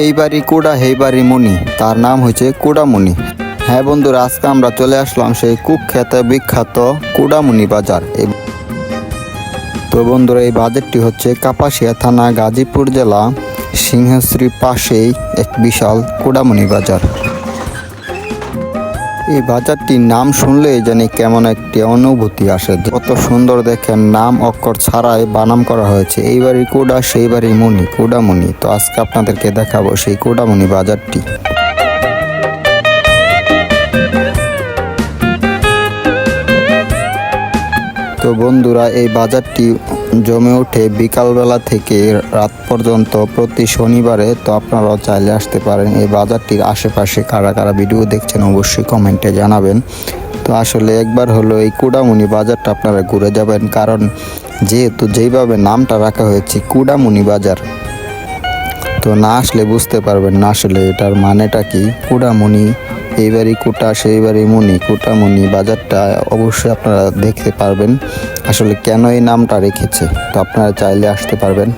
এই বাড়ি কুড়া হেই বাড়ি মুনি, তার নাম হয়েছে কুড়ামুনি। হ্যাঁ বন্ধুরা, আজকে আমরা চলে আসলাম সেই কুখ্যাত বিখ্যাত কুড়ামুনি বাজার। তো বন্ধুরা, এই বাজারটি হচ্ছে কাপাসিয়া থানা, গাজীপুর জেলা, সিংহশ্রী পাশেই এক বিশাল কুড়ামুনি বাজার। এই বাজারটির নাম শুনলেই জানি কেমন একটি অনুভূতি আসে। কত সুন্দর দেখেন, নাম অক্ষর ছাড়াই বানাম করা হয়েছে। এই বাড়ির কুড়া সেই বাড়ির মুনি, কুড়ামুনি। তো আজকে আপনাদেরকে দেখাবো সেই কুড়ামুনি বাজারটি। তো বন্ধুরা, এই বাজারটি জমে ওঠে বিকালবেলা থেকে রাত পর্যন্ত প্রতি শনিবারে। তো আপনারাও চাইলে আসতে পারেন। এই বাজারটির আশেপাশে কারা কারা ভিডিও দেখছেন অবশ্যই কমেন্টে জানাবেন। তো আসলে একবার হলো এই কুড়ামুনি বাজারটা আপনারা ঘুরে যাবেন, কারণ যেহেতু যেইভাবে নামটা রাখা হয়েছে কুড়ামুনি বাজার, তো না আসলে বুঝতে পারবেন না আসলে এটার মানেটা কি। কুড়ামুনি, এইবারই কুটা সেইবারই মুনি, কুটামুনি বাজারটা অবশ্যই আপনারা দেখতে পারবেন আসলে কেন এই নামটা রেখেছে। তো আপনারা চাইলে আসতে পারবেন।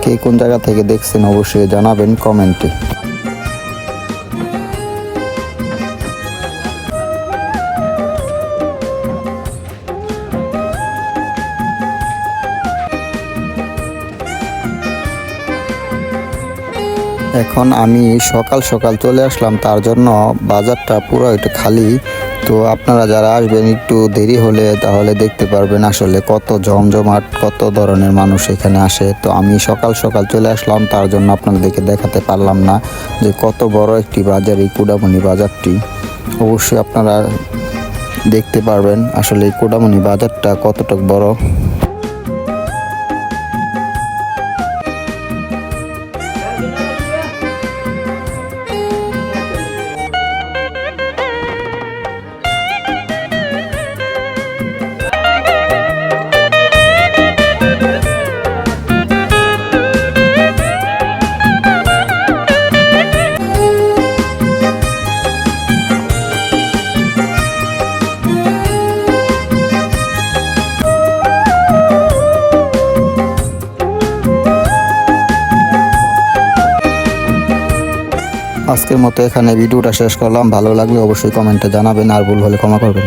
কে কোন জায়গা থেকে দেখছেন অবশ্যই জানাবেন কমেন্টে। এখন আমি সকাল সকাল চলে আসলাম, তার জন্য বাজারটা পুরো একটু খালি। তো আপনারা যারা আসবেন একটু দেরি হলে তাহলে দেখতে পারবেন আসলে কত জমজমাট, কত ধরনের মানুষ এখানে আসে। তো আমি সকাল সকাল চলে আসলাম, তার জন্য আপনাদেরকে দেখাতে পারলাম না যে কত বড় একটি বাজার এই কুড়ামুনি বাজারটি। অবশ্যই আপনারা দেখতে পারবেন আসলে এই কুড়ামুনি বাজারটা কতটুকু বড়। আজকের মতো এখানে ভিডিওটা শেষ করলাম। ভালো লাগলে অবশ্যই কমেন্টে জানাবেন, আর ভুল হলে ক্ষমা করবেন।